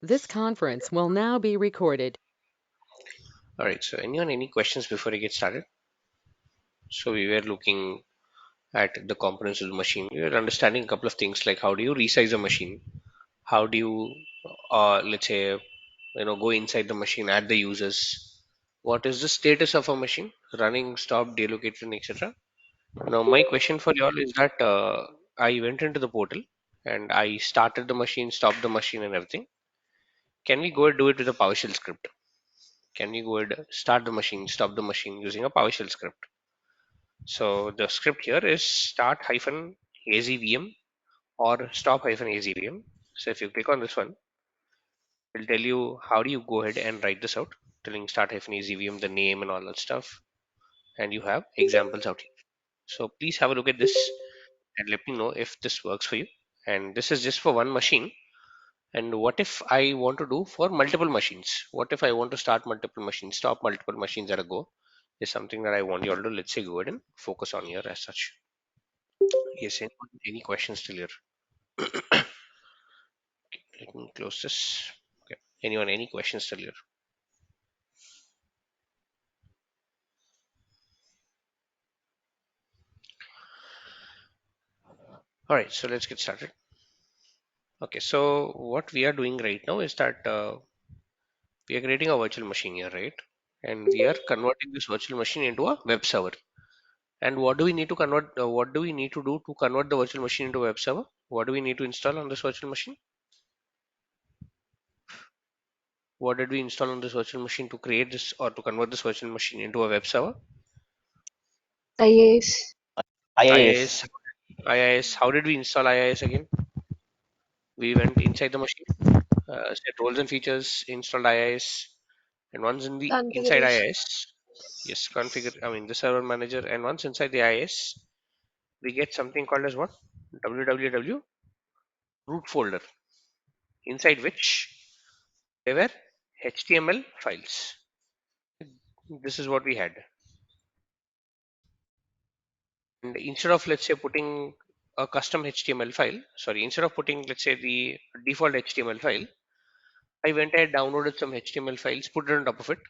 This conference will now be recorded. All right. So, anyone, any questions before I get started? So, we were looking at the components of the machine. We were understanding a couple of things like how do you resize a machine? How do you, let's say, go inside the machine, add the users? What is the status of a machine? Running, stopped, delocated, etc. Now, my question for you all is that I went into the portal and I started the machine, stopped the machine, and everything. Can we go and do it with a PowerShell script? Can we go and start the machine, stop the machine using a PowerShell script? So the script here is start hyphen azvm or stop hyphen azvm. So if you click on this one, it'll tell you how do you go ahead and write this out, telling start hyphen azvm, the name and all that stuff. And you have examples out here. So please have a look at this and let me know if this works for you. And this is just for one machine. And what if I want to do for multiple machines? What if I want to start multiple machines, stop multiple machines at a go? Is something that I want you all to, let's say, go ahead and focus on here as such. Yes, any questions still here? Let me close this. Okay. Anyone, any questions still here? All right, so let's get started. Okay, so what we are doing right now is that we are creating a virtual machine here, right? And we are converting this virtual machine into a web server. And what do we need to convert? What do we need to do to convert the virtual machine into a web server? What do we need to install on this virtual machine? What did we install on this virtual machine to create this or to convert this virtual machine into a web server? IAS. IIS. IIS. IIS. How did we install IIS again? We went inside the machine, set roles and features, installed IIS, and once in the inside Configuration. IIS, yes, configure. I mean the server manager, and once inside the IIS, we get something called as what? www root folder, inside which there were HTML files. This is what we had. And instead of, let's say, putting a custom HTML file, sorry, instead of putting, let's say, the default HTML file, I went and downloaded some HTML files, put it on top of it,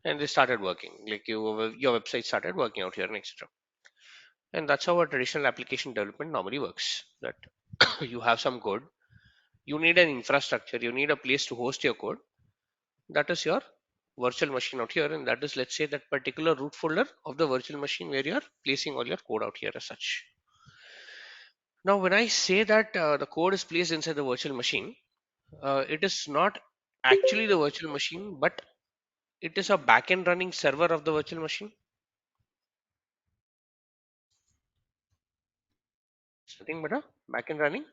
and they started working. Like your website started working out here and etc. And that's how a traditional application development normally works. That you have some code, you need an infrastructure, you need a place to host your code. That is your virtual machine out here, and that is, let's say, that particular root folder of the virtual machine where you are placing all your code out here as such. Now, when I say that the code is placed inside the virtual machine, it is not actually the virtual machine, but it is a backend running server of the virtual machine. It's nothing but a backend running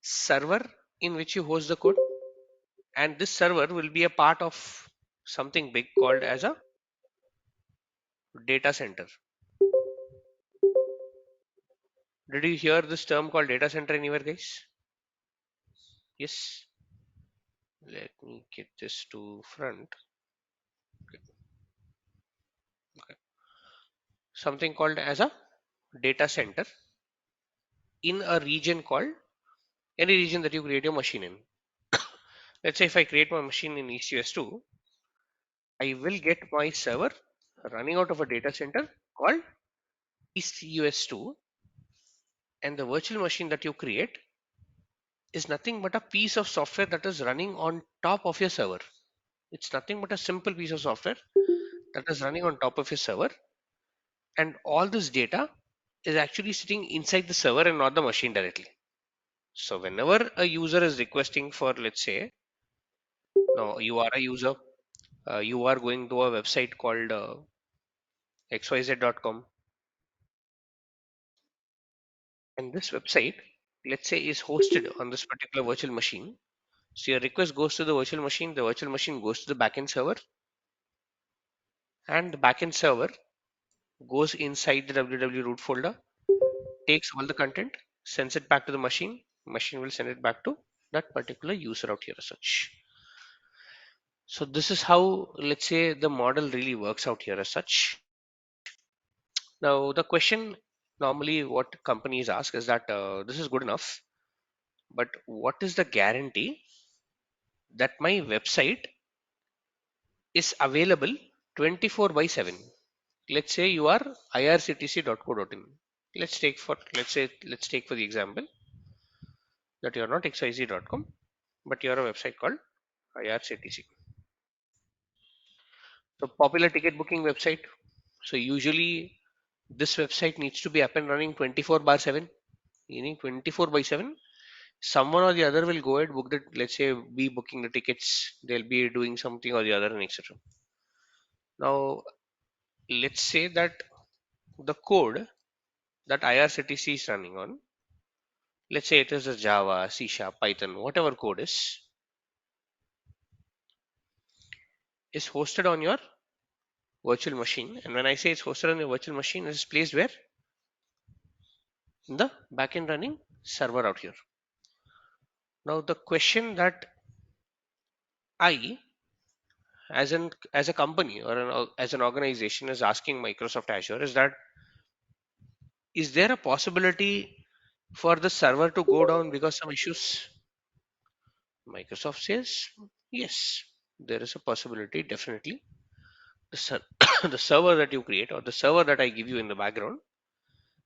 server in which you host the code, and this server will be a part of something big called as a data center. Did you hear this term called data center anywhere, guys? Yes. Let me get this to front. Okay. Something called as a data center in a region called any region that you create your machine in. Let's say if I create my machine in ECS2, I will get my server running out of a data center called ECUS2, and the virtual machine that you create is nothing but a piece of software that is running on top of your server. It's nothing but a simple piece of software that is running on top of your server, and all this data is actually sitting inside the server and not the machine directly. So whenever a user is requesting for, let's say, now you are a user, you are going to a website called xyz.com, and this website, let's say, is hosted on this particular virtual machine. So your request goes to the virtual machine goes to the backend server, and the backend server goes inside the www root folder, takes all the content, sends it back to the machine. Machine will send it back to that particular user out here as such. So this is how, let's say, the model really works out here as such. Now the question normally what companies ask is that this is good enough, but what is the guarantee that my website is available 24 by 7. Let's say you are irctc.co.in. Let's take for the example that you are not xyz.com, but you are a website called irctc. So popular ticket booking website. So usually this website needs to be up and running 24 bar 7, meaning 24 by 7. Someone or the other will go ahead book the, let's say, be booking the tickets. They'll be doing something or the other, and etc. Now let's say that the code that irctc is running on, let's say it is a Java, C Sharp, Python, whatever code is hosted on your virtual machine. And when I say it's hosted on your virtual machine, it is placed where? In the backend running server out here. Now the question that I, as a company or as an organization, is asking Microsoft Azure is that, is there a possibility for the server to go down because some issues? Microsoft says yes, there is a possibility, definitely. The, the server that you create, or the server that I give you in the background,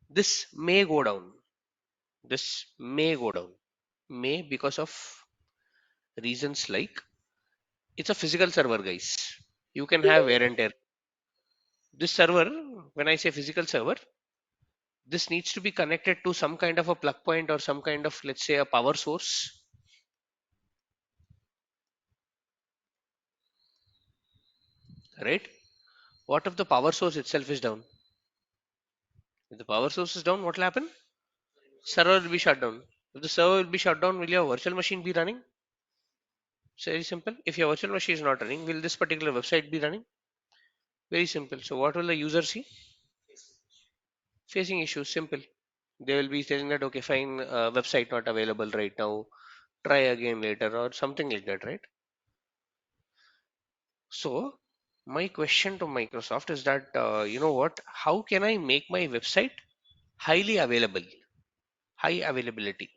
this may go down. This may go down. May, because of reasons like it's a physical server, guys. You can have wear and tear. This server, when I say physical server, this needs to be connected to some kind of a plug point or some kind of, let's say, a power source, right? What if the power source itself is down? If the power source is down, what will happen? Server will be shut down. If the server will be shut down, will your virtual machine be running? It's very simple. If your virtual machine is not running, will this particular website be running? Very simple. So what will the user see? Facing issues. Simple. They will be telling that, okay, fine, website not available right now. Try again later or something like that, right? So my question to Microsoft is that, you know what? How can I make my website highly available? High availability.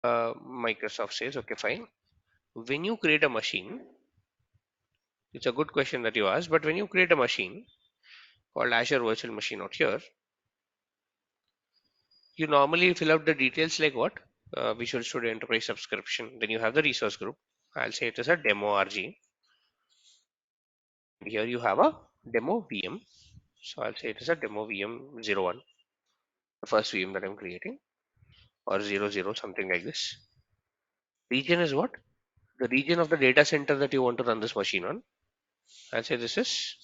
Microsoft says, okay, fine. When you create a machine, it's a good question that you asked, but when you create a machine called Azure Virtual Machine out here, you normally fill out the details like what? Visual Studio Enterprise subscription. Then you have the resource group. I'll say it is a demo RG. Here you have a demo VM. So I'll say it is a demo VM 01, the first VM that I'm creating, or 00, something like this. Region is what? The region of the data center that you want to run this machine on. I'll say this is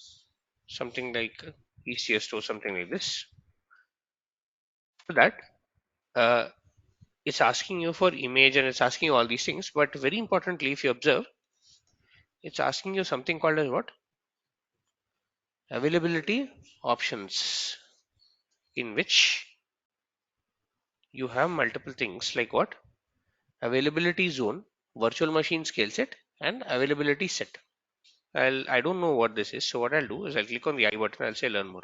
something like ECS2, something like this. For that, uh, it's asking you for image and it's asking you all these things. But very importantly, if you observe, it's asking you something called as what? Availability options, in which you have multiple things like what? Availability zone, virtual machine scale set, and availability set. I don't know what this is. So what I'll do is I'll click on the I button. I'll say learn more.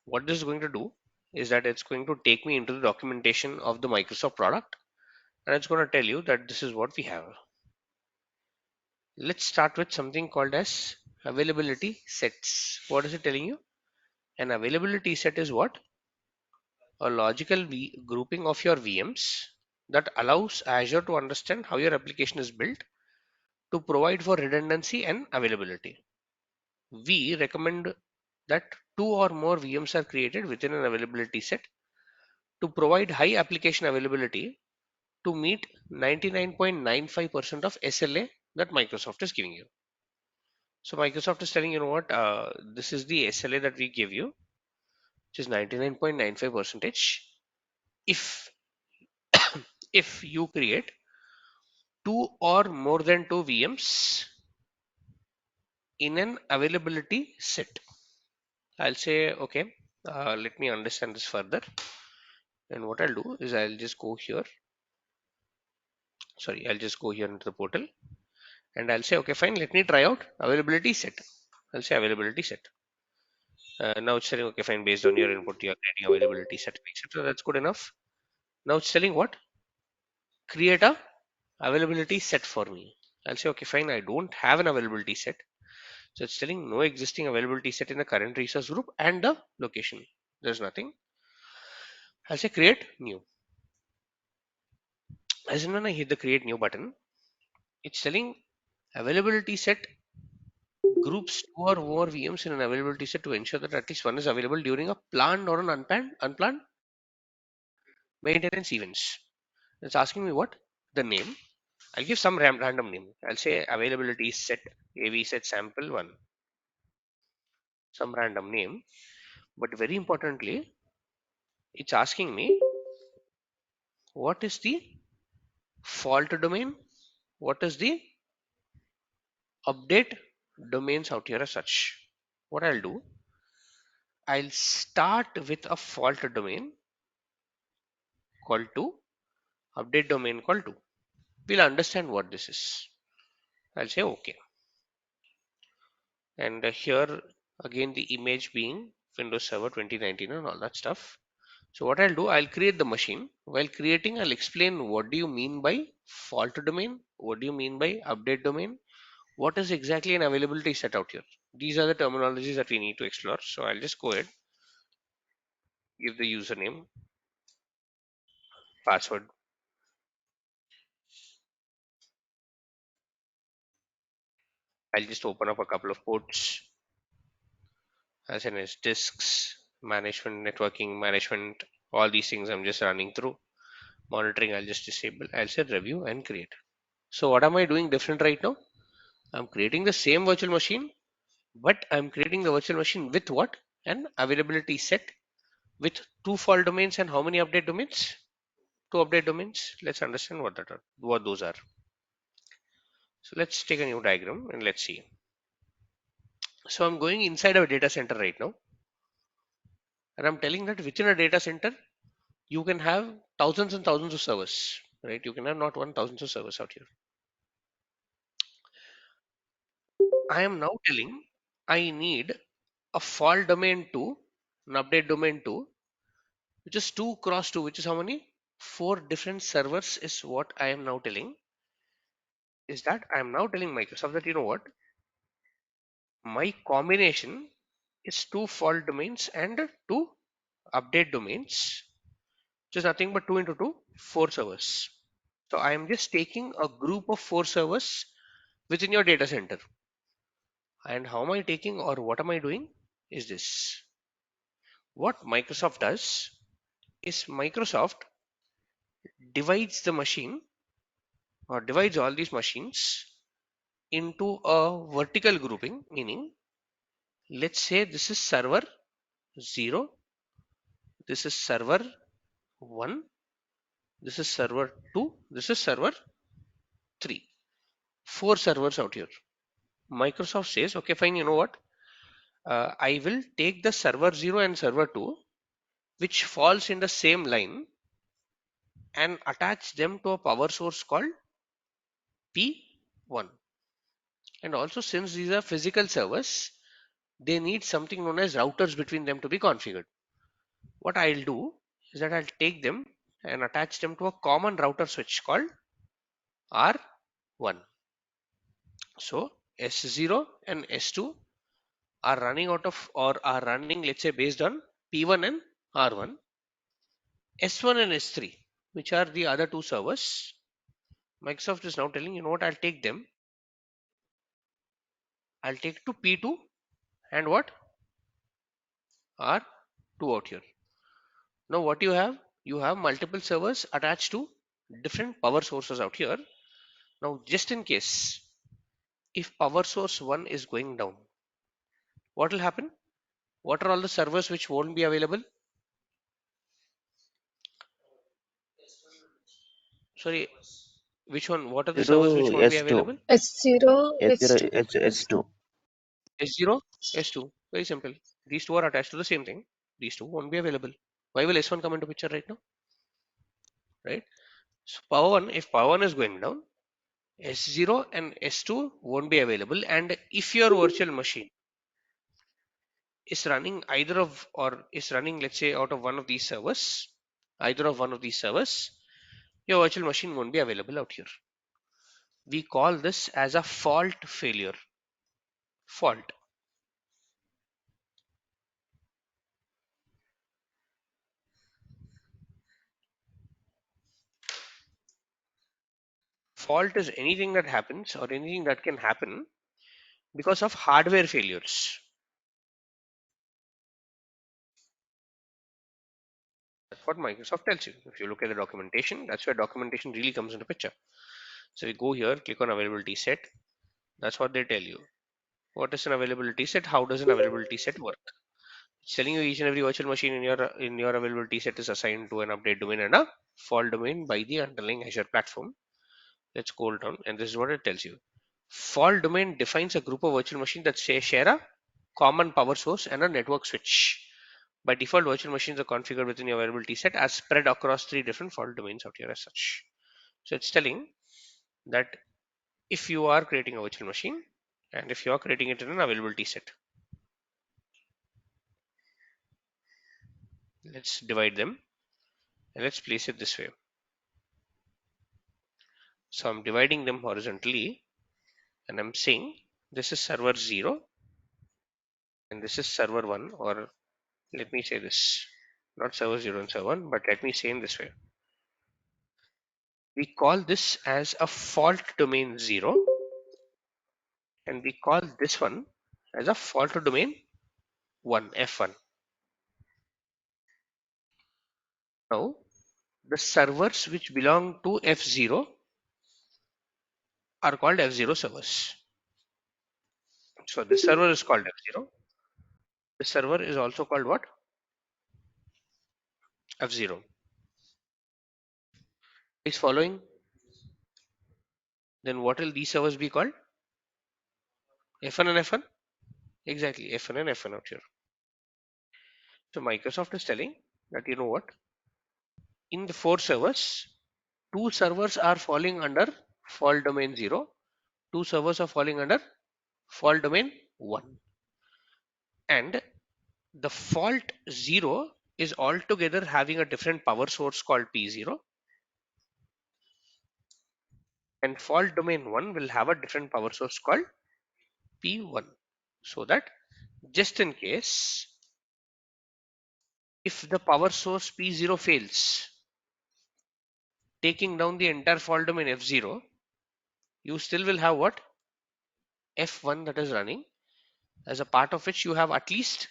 What this is going to do is that it's going to take me into the documentation of the Microsoft product, and it's going to tell you that this is what we have. Let's start with something called as availability sets. What is it telling you? An availability set is what? A logical grouping of your VMs that allows Azure to understand how your application is built to provide for redundancy and availability. We recommend that two or more VMs are created within an availability set to provide high application availability to meet 99.95% of SLA that Microsoft is giving you. So Microsoft is telling, you know what, this is the SLA that we give you, which is 99.95 percentage. If if you create two or more than two VMs in an availability set, I'll say okay. Let me understand this further. And what I'll do is I'll just go here. Sorry, I'll just go here into the portal, and I'll say, okay, fine, let me try out availability set. I'll say availability set. Now it's telling, okay, fine, based on your input, you're creating availability set, etc. That's good enough. Now it's telling what? Create a availability set for me. I'll say, okay, fine, I don't have an availability set. So it's telling no existing availability set in the current resource group and the location. There's nothing. I'll say create new. As in when I hit the create new button, it's telling availability set groups two or more VMs in an availability set to ensure that at least one is available during a planned or an unplanned maintenance events. It's asking me what? The name. I'll give some random name. I'll say availability set AV set sample one. Some random name. But very importantly, it's asking me what is the fault domain? What is the update domains out here as such? What I'll do, I'll start with a fault domain called to, update domain called to. We'll understand what this is. I'll say okay. And here again the image being Windows Server 2019 and all that stuff. So what I'll do, I'll create the machine. While creating, I'll explain what do you mean by fault domain, what do you mean by update domain, what is exactly an availability set out here. These are the terminologies that we need to explore. So I'll just go ahead, give the username, password. I'll just open up a couple of ports as in as disks, management, networking, management, all these things I'm just running through. Monitoring, I'll just disable. I'll say review and create. So what am I doing different right now? I'm creating the same virtual machine, but I'm creating the virtual machine with what? An availability set with two fault domains and how many update domains? Two update domains. Let's understand what those are. So let's take a new diagram and let's see. So I'm going inside a data center right now, and I'm telling that within a data center you can have thousands and thousands of servers, right? You can have not one thousands of servers out here. I am now telling I need a fault domain 2, an update domain 2, which is 2 cross 2, which is how many? 4 different servers is what I am now telling. Is that I am now telling Microsoft that you know what? My combination is 2 fault domains and 2 update domains, which is nothing but 2 into 2, 4 servers. So I am just taking a group of 4 servers within your data center. And how am I taking or what am I doing is this. What Microsoft does is Microsoft divides the machine or divides all these machines into a vertical grouping, meaning let's say this is server 0, this is server 1, this is server 2, this is server 3. 4 servers out here. Microsoft says, okay, fine, you know what? I will take the server 0 and server 2, which falls in the same line, and attach them to a power source called P1. And also, since these are physical servers, they need something known as routers between them to be configured. What I'll do is that I'll take them and attach them to a common router switch called R1. So S0 and S2 are running out of or are running, let's say, based on P1 and R1. S1 and S3, which are the other two servers, Microsoft is now telling, you know what, I'll take to P2 and what? R2 out here. Now what you have? You have multiple servers attached to different power sources out here. Now just in case, if power source 1 is going down, what will happen? What are all the servers which won't be available? Sorry, which one? What are the servers which Zero won't be S2. available? S0, S0 S2. S2. S0, S2. Very simple. These two are attached to the same thing. These two won't be available. Why will S1 come into picture right now? Right? So power 1, if power 1 is going down, S0 and S2 won't be available. And if your virtual machine is running either of, or is running, let's say, out of one of these servers, either of one of these servers, your virtual machine won't be available out here. We call this as a fault failure. Fault. Fault is anything that happens or anything that can happen because of hardware failures. That's what Microsoft tells you. If you look at the documentation, that's where documentation really comes into picture. So we go here, click on availability set. That's what they tell you. What is an availability set? How does an availability set work? It's telling you each and every virtual machine in your availability set is assigned to an update domain and a fault domain by the underlying Azure platform. Let's scroll down, and this is what it tells you. Fault domain defines a group of virtual machines that share a common power source and a network switch. By default, virtual machines are configured within your availability set as spread across three different fault domains out here as such. So it's telling that if you are creating a virtual machine and if you are creating it in an availability set, let's divide them and let's place it this way. So I'm dividing them horizontally and I'm saying this is server 0 and this is server 1, or let me say this, not server 0 and server 1, but let me say in this way. We call this as a fault domain 0 and we call this one as a fault domain 1, F1. Now, the servers which belong to F0 are called F0 servers. So this server is called F0. This server is also called what? F0. Is following? Then what will these servers be called? F1 and F1? Exactly, F1 and F1 out here. So Microsoft is telling that, you know what? In the 4 servers, 2 servers are falling under fault domain 0, 2 servers are falling under fault domain 1. And the fault 0 is altogether having a different power source called P0, and fault domain 1 will have a different power source called P1. So that just in case if the power source P0 fails, taking down the entire fault domain F0, you still will have what? F1 that is running, as a part of which you have at least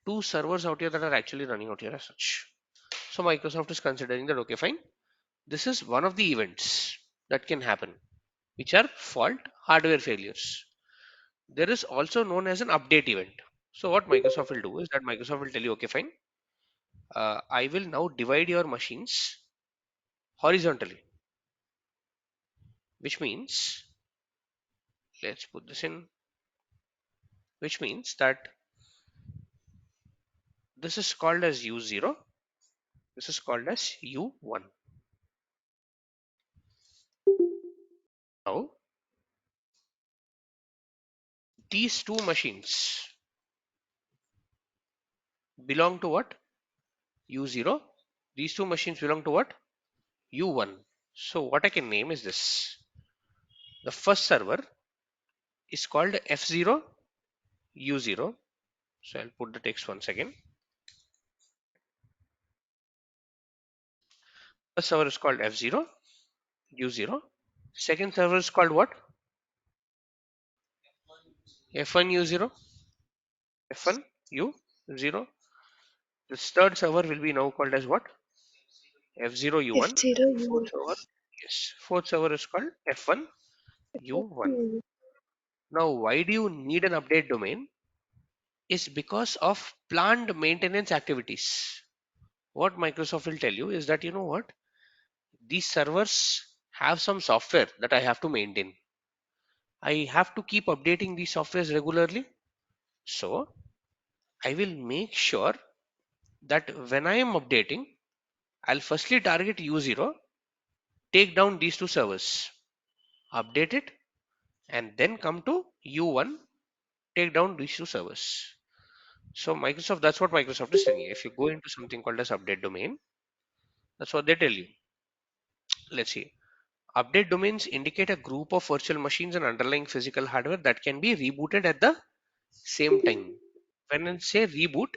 2 servers out here that are actually running out here as such. So Microsoft is considering that, okay, fine, this is one of the events that can happen, which are fault hardware failures. There is also known as an update event. So what Microsoft will do is that Microsoft will tell you, okay, fine, I will now divide your machines horizontally, which means, let's put this in, which means that this is called as U0, this is called as U1. Now, these two machines belong to what? U0. These two machines belong to what? U1. So what I can name is this. The first server is called F0 U0. So I'll put the text once again. First server is called F0 U0. Second server is called what? F1 U0. F1 U0. This third server will be now called as what? F0 U1. F0 And fourth server, yes, fourth server is called F1 U1. U. Now, why do you need an update domain? Is because of planned maintenance activities. What Microsoft will tell you is that, you know what? These servers have some software that I have to maintain. I have to keep updating these softwares regularly. So I will make sure that when I am updating, I'll firstly target U0, take down these 2 servers. update it, and then come to U1, take down these two servers. So Microsoft, that's what Microsoft is telling you. If you go into something called as update domain, that's what they tell you. Let's see. Update domains indicate a group of virtual machines and underlying physical hardware that can be rebooted at the same time. When I say reboot,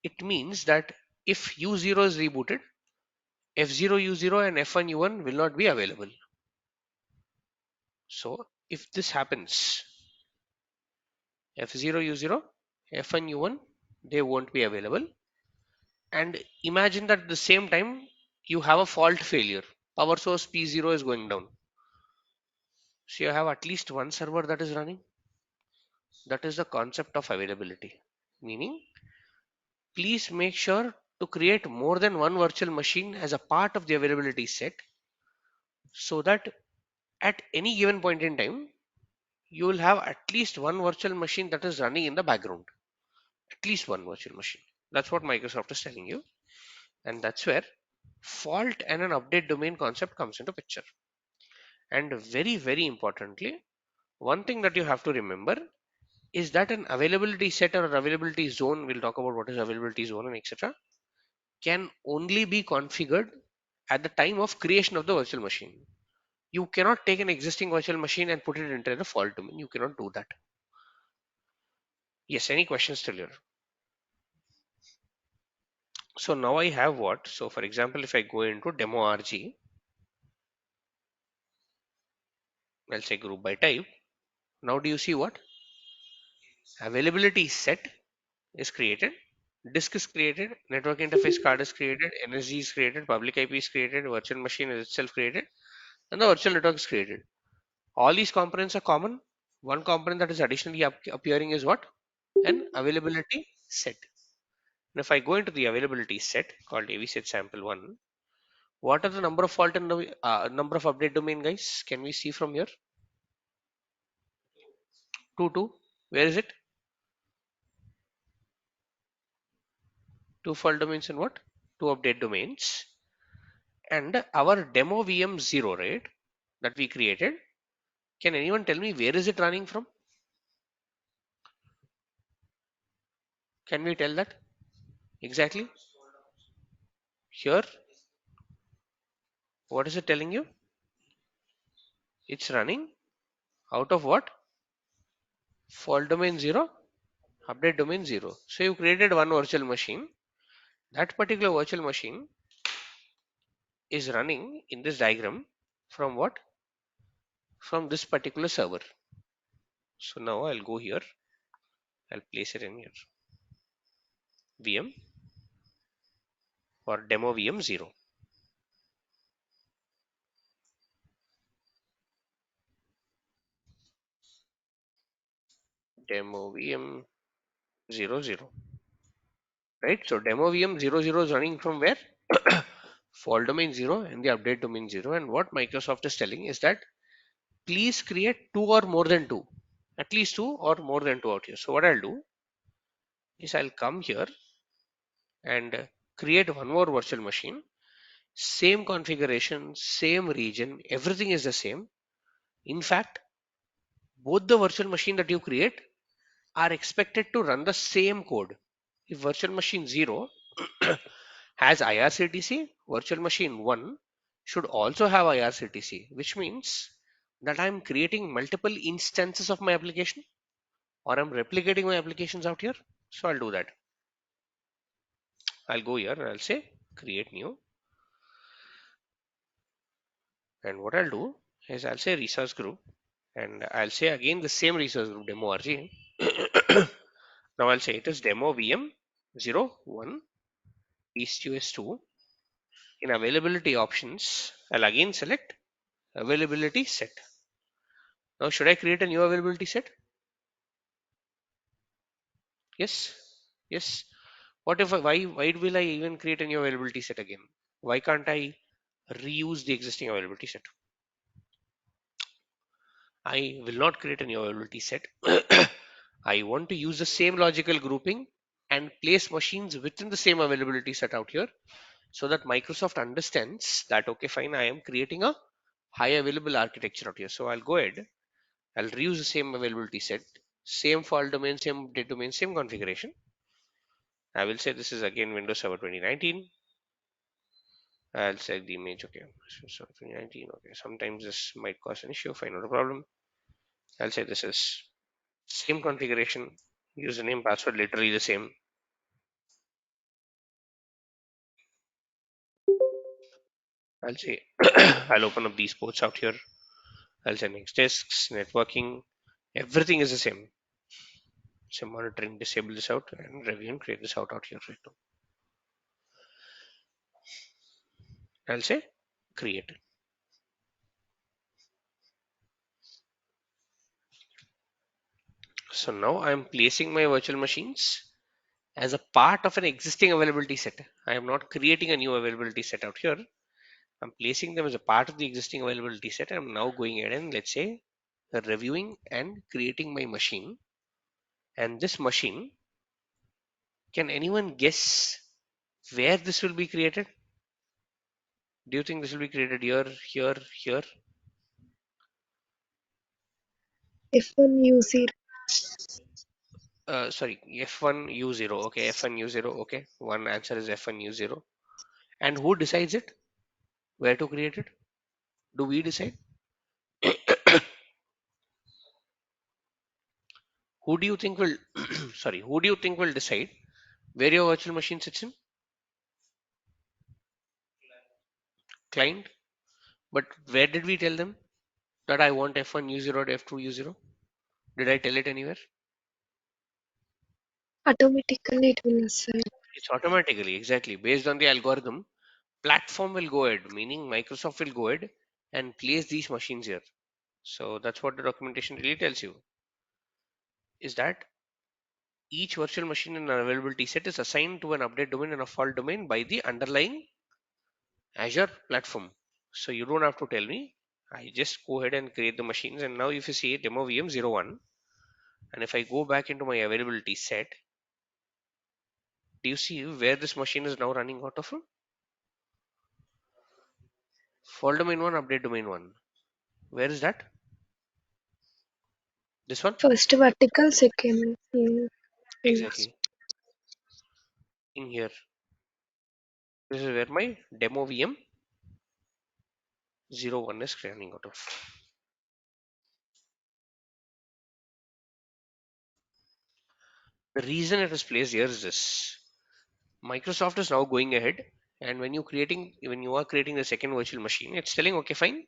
it means that if U0 is rebooted, F0 U0 and F1 U1 will not be available. So if this happens, F0 U0, F1 U1, they won't be available. And imagine that at the same time you have a fault failure. Power source P0 is going down. So you have at least one server that is running. That is the concept of availability. Meaning, please make sure to create more than one virtual machine as a part of the availability set so that at any given point in time, you will have at least one virtual machine that is running in the background. At least one virtual machine. That's what Microsoft is telling you. And that's where fault and an update domain concept comes into picture. And very, very importantly, one thing that you have to remember is that an availability set or availability zone, we'll talk about what is availability zone and etc., can only be configured at the time of creation of the virtual machine. You cannot take an existing virtual machine and put it into the fault domain. You cannot do that. Yes, any questions still here? So now I have what? So for example, if I go into demo RG, I'll say group by type. Now do you see what? Availability set is created, disk is created, network interface card is created, NSG is created, public IP is created, virtual machine is itself created, and the virtual network is created. All these components are common. One component that is additionally appearing is what? An availability set. And if I go into the availability set called AV set sample 1, what are the number of fault and the number of update domain, guys? Can we see from here? 2, 2. Where is it? 2 fault domains and what? 2 update domains. And our demo VM 0, right? That we created. Can anyone tell me where is it running from? Can we tell that? Exactly. Here, what is it telling you? It's running out of what? Fault domain 0, update domain 0. So you created one virtual machine. That particular virtual machine is running in this diagram from what? From this particular server. So now I'll go here. I'll place it in here. VM or demo VM 0. Demo VM 00. Right? So demo VM 00 is running from where? Fault domain 0 and the update domain 0. And what Microsoft is telling is that please create two or more than two. At least two or more than two out here. So what I'll do is I'll come here and create one more virtual machine. Same configuration, same region, everything is the same. In fact, both the virtual machine that you create are expected to run the same code. If virtual machine 0 has IRCTC, virtual machine 1 should also have IRCTC, which means that I'm creating multiple instances of my application or I'm replicating my applications out here. So I'll do that. I'll go here and I'll say create new. And what I'll do is I'll say resource group and I'll say again the same resource group demo RG. Now I'll say it is demo VM 01 EastUS2. In availability options, I'll again select availability set. Now should I create a new availability set? Yes. Yes. What if why will I even create a new availability set again? Why can't I reuse the existing availability set? I will not create a new availability set. I want to use the same logical grouping and place machines within the same availability set out here so that Microsoft understands that okay fine I am creating a high available architecture out here. So I'll go ahead, I'll reuse the same availability set, same fault domain, same update domain, same configuration. I will say this is again Windows Server 2019. I'll select the image. Okay, so 2019. Okay, sometimes this might cause an issue. Fine, not a problem. I'll say this is same configuration, username, password, literally the same. I'll say I'll open up these ports out here. I'll say next disks, networking, everything is the same. So monitoring, disable this out and review and create this out here right now. I'll say create. So now I'm placing my virtual machines as a part of an existing availability set. I am not creating a new availability set out here. I'm placing them as a part of the existing availability set. I'm now going ahead and let's say reviewing and creating my machine. And this machine, can anyone guess where this will be created? Do you think this will be created here, here, here? F1 U0. Sorry, F1U0. Okay, F1U0. Okay, one answer is F1U0. And who decides it? Where to create it? Do we decide? Who do you think will, sorry, who do you think will decide where your virtual machine sits in? Client. But where did we tell them that I want F1U0 to F2U0? Did I tell it anywhere? Automatically it will assign. It's automatically, exactly. Based on the algorithm, platform will go ahead, meaning Microsoft will go ahead and place these machines here. So that's what the documentation really tells you, is that each virtual machine in an availability set is assigned to an update domain and a fault domain by the underlying Azure platform. So you don't have to tell me. I just go ahead and create the machines. And now if you see demo VM01, and if I go back into my availability set, do you see where this machine is now running out of? Fault domain 1, update domain 1. Where is that? This one? First vertical, second is Exactly. In here. This is where my demo VM01 is running out of. The reason it is placed here is this. Microsoft is now going ahead, and when you are creating the second virtual machine, it's telling, okay, fine,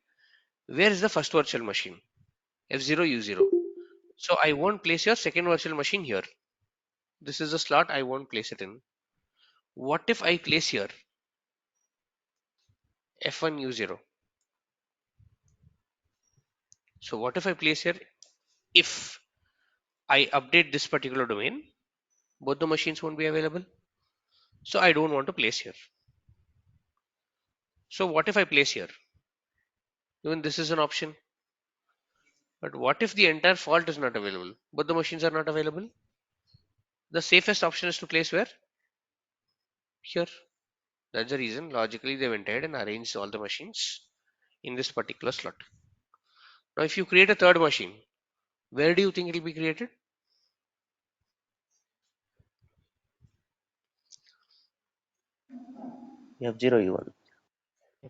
where is the first virtual machine? F0U0. So I won't place your second virtual machine here. This is the slot I won't place it in. What if I place here F1U0? So what if I place here, if I update this particular domain, both the machines won't be available. So I don't want to place here. So what if I place here? Even this is an option. But what if the entire fault is not available? Both the machines are not available. The safest option is to place where? Here. That's the reason logically they went ahead and arranged all the machines in this particular slot. Now if you create a third machine, where do you think it will be created? F0 U1.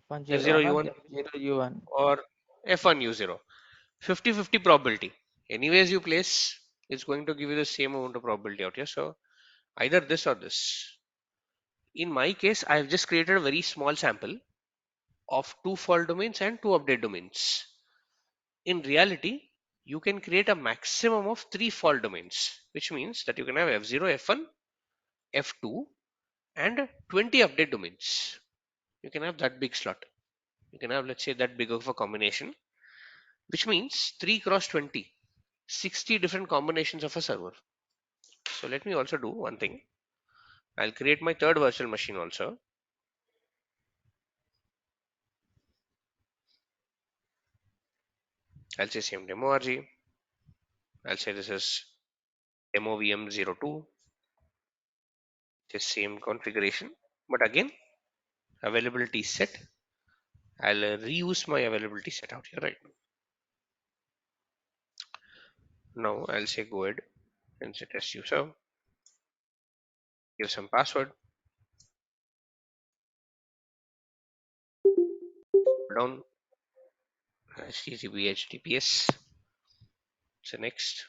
F0 F101 or U1 F0U1. or F1 U0. 50-50 probability. Anyways you place, it's going to give you the same amount of probability out here. So either this or this. In my case, I have just created a very small sample of two fault domains and two update domains. In reality, you can create a maximum of three fault domains, which means that you can have F0, F1, F2, and 20 update domains. You can have that big slot. You can have, let's say, that big of a combination, which means 3 cross 20, 60 different combinations of a server. So let me also do one thing. I'll create my third virtual machine also. I'll say same demo RG. I'll say this is demo VM02. The same configuration, but again, availability set I'll reuse my availability set out here right now. I'll say go ahead and set as user, give some password, down HTTP, HTTPS. So next,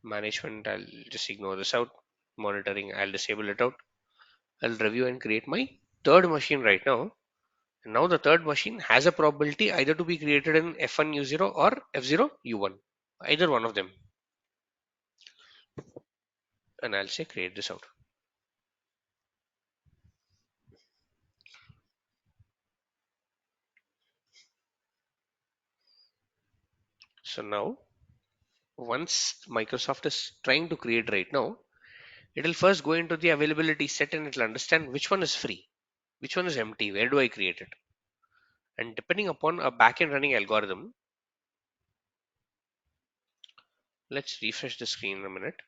management, I'll just ignore this out. Monitoring, I'll disable it out. I'll review and create my third machine right now. And now the third machine has a probability either to be created in F1U0 or F0U1, either one of them. And I'll say create this out. So now, once Microsoft is trying to create right now, it will first go into the availability set and it will understand which one is free, which one is empty, where do I create it. And depending upon a backend running algorithm, let's refresh the screen in a minute.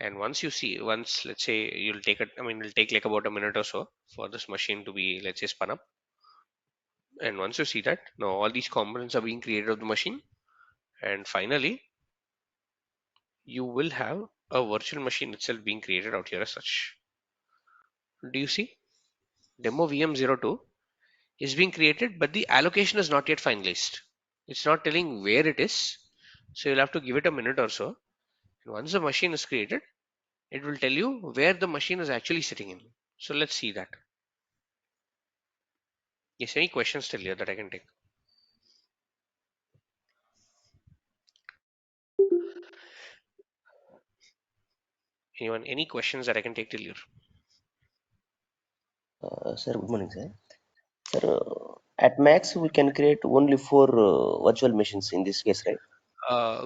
And once you see, once let's say you'll take it, I mean, it'll take like about a minute or so for this machine to be, let's say, spun up. And once you see that, now all these components are being created of the machine. And finally, you will have a virtual machine itself being created out here as such. Do you see? Demo VM02 is being created, but the allocation is not yet finalized. It's not telling where it is. So you'll have to give it a minute or so. And once the machine is created, it will tell you where the machine is actually sitting in. So let's see that. Yes, any questions still here that I can take? Anyone, any questions that I can take till here? Sir, good morning, sir. Sir, at max we can create only four virtual machines in this case, right?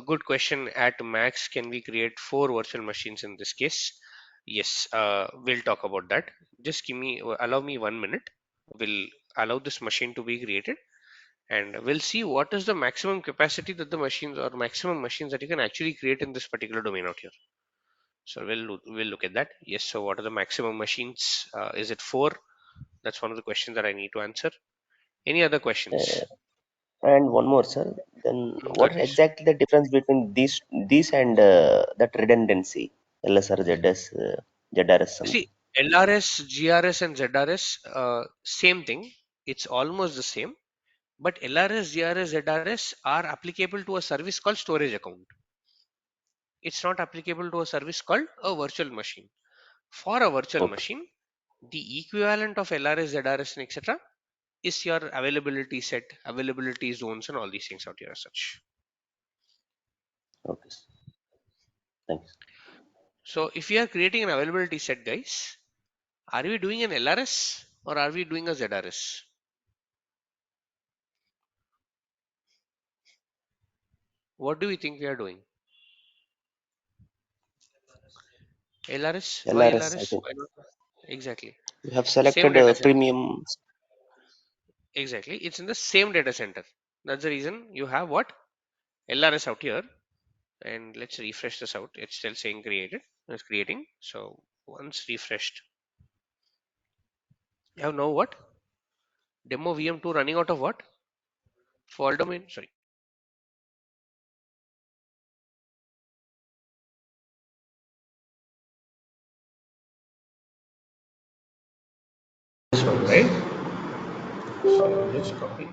Good question. At max, can we create 4 virtual machines in this case? Yes, we'll talk about that. Just allow me 1 minute. We'll allow this machine to be created and we'll see what is the maximum capacity that the machines or maximum machines that you can actually create in this particular domain out here. So we'll look at that. Yes. So what are the maximum machines? Is it 4? That's one of the questions that I need to answer. Any other questions? Uh, and one more, sir. Then Go what ahead, is please. exactly the difference between these and that redundancy, LSR, ZS, ZRS something? See, LRS, GRS, and ZRS, same thing. It's almost the same. But LRS, GRS, ZRS are applicable to a service called storage account. It's not applicable to a service called a virtual machine. For a virtual Okay, machine, the equivalent of LRS, ZRS, and etc. is your availability set, availability zones, and all these things out here as such. okay, sir. Thanks. So if we are creating an availability set, guys, are we doing an LRS or are we doing a ZRS? What do we think we are doing? LRS? Why LRS, I LRS? think Why not? Exactly. we have Same selected data center. premium. Exactly. It's in the same data center. That's the reason you have what? LRS out here. And let's refresh this out. It's still saying created. It's creating. So once refreshed, you have now what? Demo VM2 running out of what? Fault domain. Sorry. This one, right? So I'll just copy.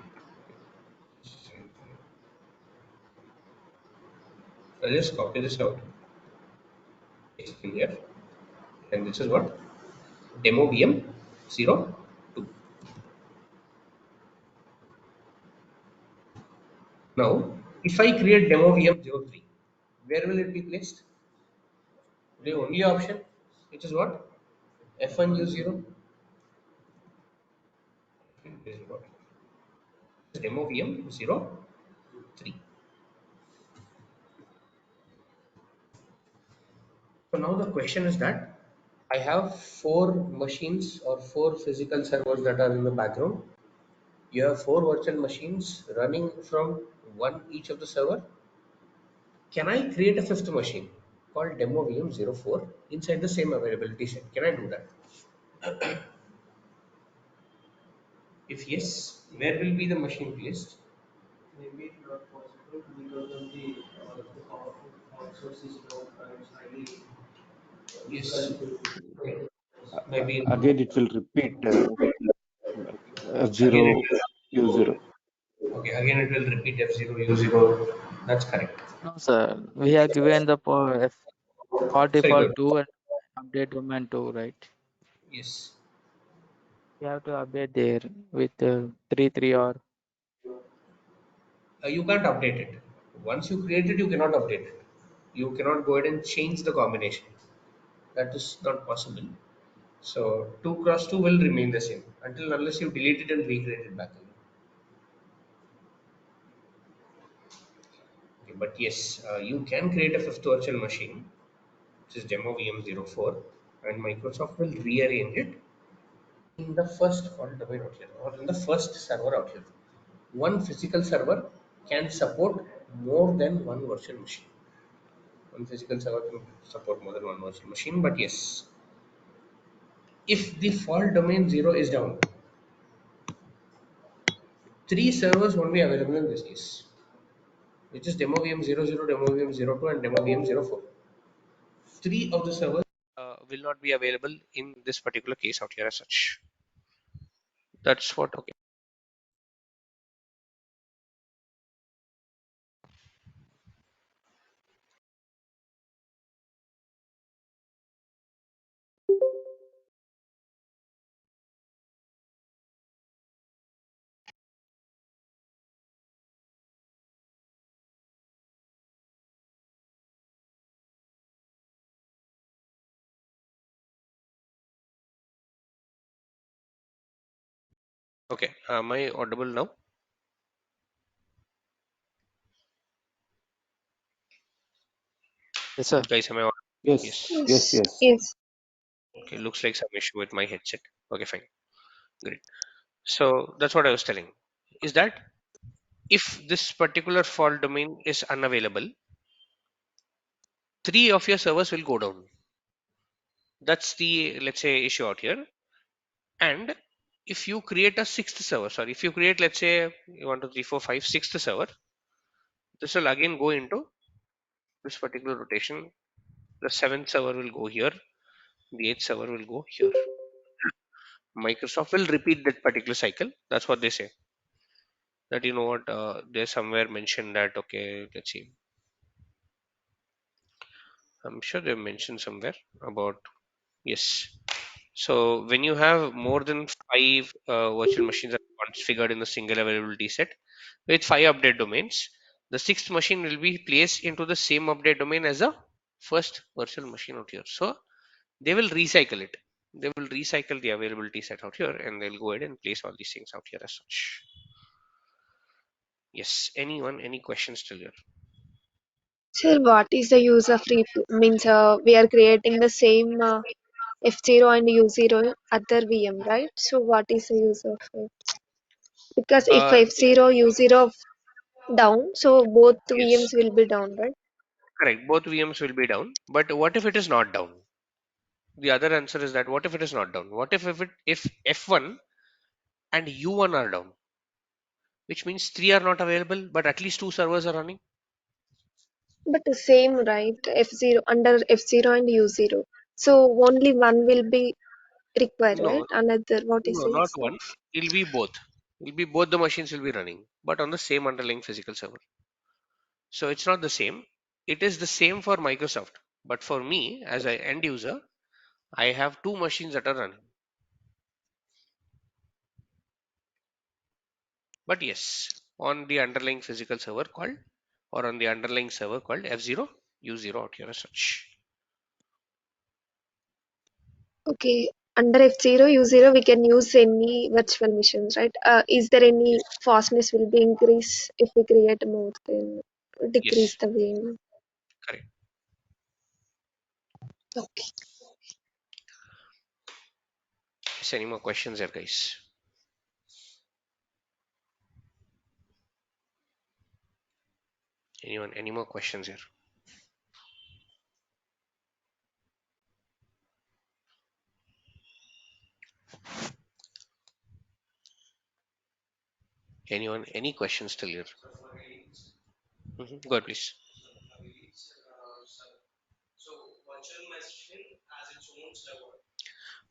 I'll just copy this out. Paste in here. And this is what? Demo VM02. Now, if I create demo VM03, where will it be placed? The only option, which is what? F1U0. This is what? Demo VM03. So now the question is that I have 4 machines or 4 physical servers that are in the background. You have 4 virtual machines running from one each of the server. Can I create a fifth machine called demo VM04 inside the same availability set? Can I do that? If yes, where will be the machine placed? Maybe not possible because of the powerful power source is low and it's highly Yes. maybe in Again, it will repeat like Again, F0, U0. okay. Again, it will repeat F0 U0. That's correct. No, sir. We have given the for Sorry, default good. 2 and update domain 2, right? Yes. We have to update there with 3 or You can't update it. Once you create it, you cannot update it. You cannot go ahead and change the combination. That is not possible. So 2 cross 2 will remain the same until unless you delete it and recreate it back again. Okay, but yes, you can create a fifth virtual machine, which is demo VM04, and Microsoft will rearrange it in the first fault domain out here or in the first server out here. One physical server can support more than one virtual machine. One physical server can support more than one virtual machine, but yes, if the fault domain 0 is down, three servers won't be available in this case, which is demo VM00, demo VM02, and demo VM04. Three of the servers will not be available in this particular case out here as such. That's what, okay. Okay, am I audible now? yes, sir. Guys, am I audible? Yes, Yes. yes, Yes. yes. Yes. Okay, looks like some issue with my headset. Okay, fine. Great. So that's what I was telling. Is that if this particular fault domain is unavailable, three of your servers will go down. That's the, let's say, issue out here. And if you create a sixth server, sorry, if you create, let's say, 1, 2, 3, 4, 5, sixth server, this will again go into this particular rotation. The seventh server will go here. The eighth server will go here. Microsoft will repeat that particular cycle. That's what they say. That you know what, there's somewhere mentioned that, okay, let's see. I'm sure they mentioned somewhere about, yes. So when you have more than five virtual machines that are configured in a single availability set with five update domains, the sixth machine will be placed into the same update domain as the first virtual machine out here. So they will recycle it. They will recycle the availability set out here and they'll go ahead and place all these things out here as such. Yes. Anyone, any questions still here? Sir, what is the use of means we are creating the same F0 and U0 other VM, right? So what is the use of it? Because if Uh, F0 U0 down, so both yes, VMs will be down, right? correct. Both VMs will be down. But what if it is not down? The other answer is that what if it is not down? What if F1 and U1 are down, which means three are not available, but at least two servers are running? But the same, right? F0 under F0 and U0. So only one will be required, right? No, Another, what is no, not this? one. It'll be both. It'll be both the machines will be running, but on the same underlying physical server. So it's not the same. It is the same for Microsoft, but for me as an end user, I have two machines that are running. But yes, on the underlying physical server called, or on the underlying server called F0, U0 out here as such. Okay, under F0, U0, we can use any virtual machines, right? Is there any Yes, fastness will be increase if we create more than decrease yes, the VM? correct. Okay. Is any more questions there, guys? Anyone? Any more questions here? Anyone, any questions till here? Go ahead, please.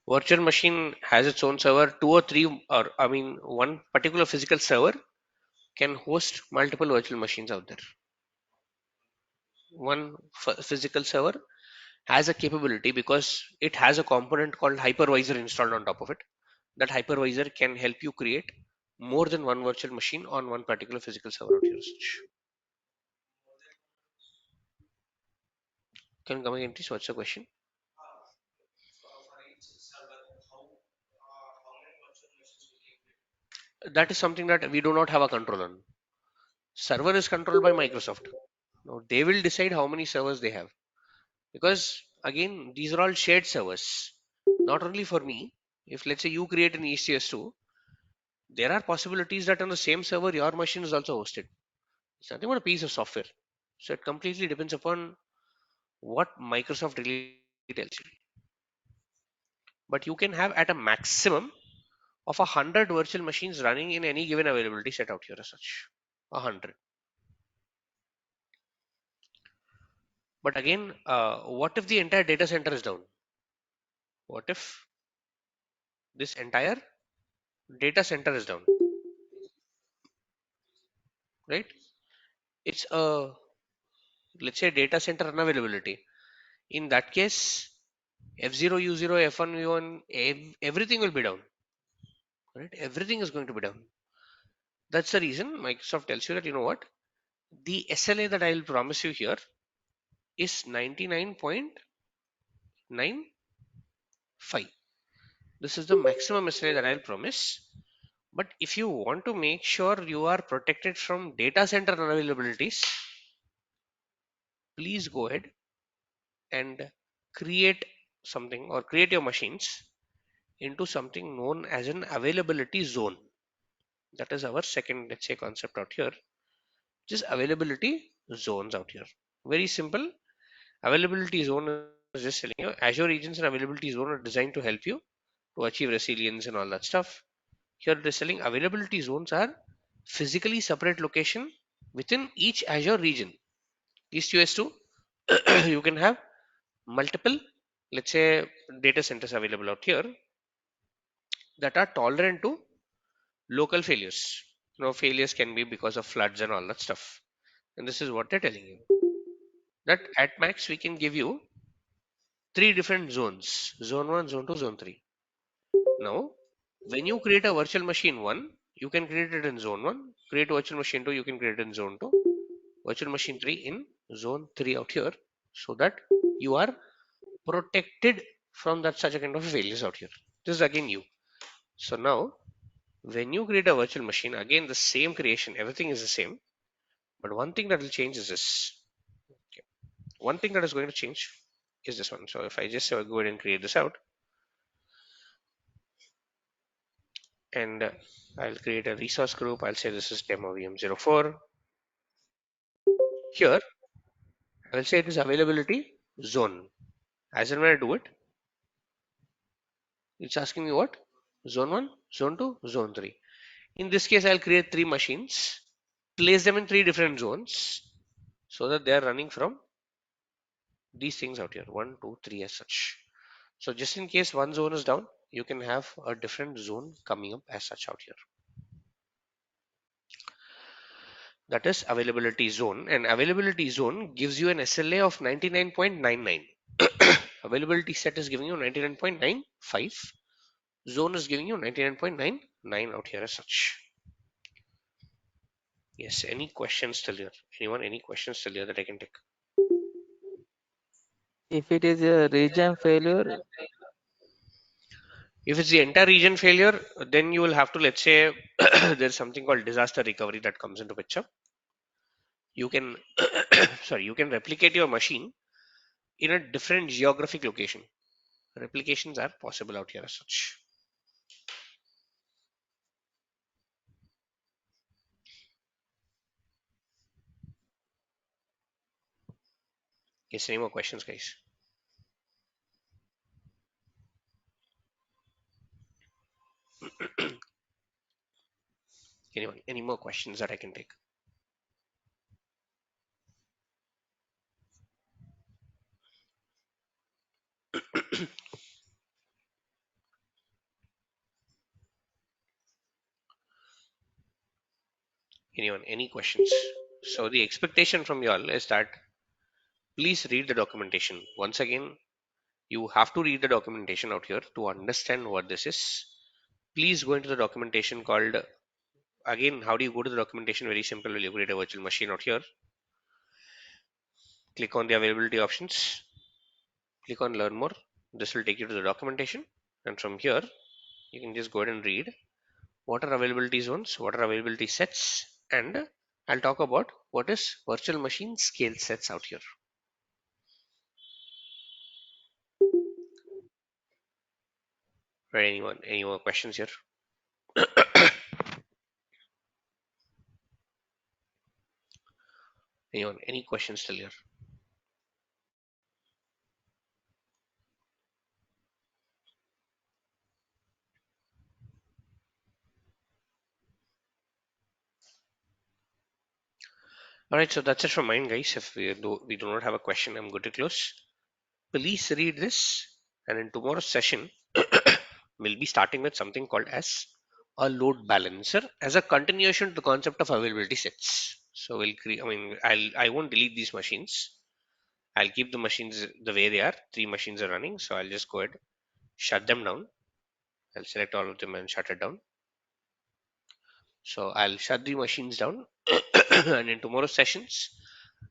Virtual machine has its own server, two or three, or I mean, one particular physical server can host multiple virtual machines out there. One physical server has a capability because it has a component called hypervisor installed on top of it. That hypervisor can help you create more than one virtual machine on one particular physical server out here. Can you come again, please? What's the question? That is something that we do not have a control on. Server is controlled by Microsoft. Now they will decide how many servers they have, because again these are all shared servers, not only for me. If let's say you create an ECS2, there are possibilities that on the same server your machine is also hosted. It's nothing but a piece of software. So it completely depends upon what Microsoft really tells you. But you can have at a maximum of 100 virtual machines running in any given availability set out here as such. 100. But again, what if the entire data center is down? What if this entire data center is down? Right? It's a, let's say, data center unavailability. In that case, F0, U0, F1, V1, everything will be down. Right? Everything is going to be down. That's the reason Microsoft tells you that, you know what, the SLA that I will promise you here is 99.95. This is the maximum SLA that I'll promise. But if you want to make sure you are protected from data center unavailabilities, please go ahead and create something, or create your machines into something known as an availability zone. That is our second, let's say, concept out here, which is availability zones out here. Very simple. Availability zone is just telling you Azure regions and availability zone are designed to help you to achieve resilience and all that stuff. Here it is telling availability zones are physically separate location within each Azure region. East US 2, you can have multiple, let's say, data centers available out here that are tolerant to local failures. Failures can be because of floods and all that stuff. And this is what they're telling you. That at max we can give you three different zones: zone 1, zone 2, zone 3. Now, when you create a virtual machine 1, you can create it in zone 1. Create virtual machine 2, you can create it in zone 2. Virtual machine 3 in zone 3 out here, so that you are protected from that such a kind of failures out here. This is again you. So now, when you create a virtual machine, again the same creation, everything is the same. But one thing that will change is this. Okay. One thing that is going to change is this one. So if I just go ahead and create this out, and I'll create a resource group. I'll say this is demo VM04. Here, I will say it is availability zone. As and when I do it, it's asking me what? Zone 1, zone 2, zone 3. In this case, I'll create three machines, place them in three different zones so that they are running from these things out here, 1, 2, 3 as such. So just in case one zone is down, you can have a different zone coming up as such out here. That is availability zone, and availability zone gives you an SLA of 99.99. Availability set is giving you 99.95. Zone is giving you 99.99 out here as such. Yes, any questions still here? Anyone, any questions still here that I can take? If it is a region failure, If it's the entire region failure, then you will have to, let's say, there's something called disaster recovery that comes into picture. You can, sorry, you can replicate your machine in a different geographic location. Replications are possible out here as such. Yes, any more questions, guys? Any Anyone? Any more questions that I can take? Anyone? Any questions? So the expectation from y'all is that please read the documentation. Once again, you have to read the documentation out here to understand what this is. Please go into the documentation called, again, how do you go to the documentation? Very simple. Will you create a virtual machine out here? Click on the availability options. Click on learn more. This will take you to the documentation. And from here, you can just go ahead and read what are availability zones, what are availability sets, and I'll talk about what is virtual machine scale sets out here. Right, anyone? Any more questions here? Anyone? Any questions still here? All right, so that's it from mine, guys. If we do not have a question, I'm good to close. Please read this, and in tomorrow's session, we'll be starting with something called as a load balancer as a continuation to the concept of availability sets. So we'll create. I mean, I won't delete these machines. I'll keep the machines the way they are. 3 machines are running, so I'll just go ahead, shut them down. I'll select all of them and shut it down. So I'll shut the machines down, and in tomorrow's sessions,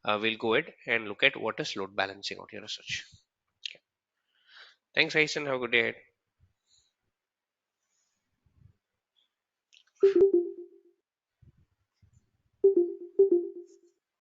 we'll go ahead and look at what is load balancing out here as such. Thanks, guys, and have a good day.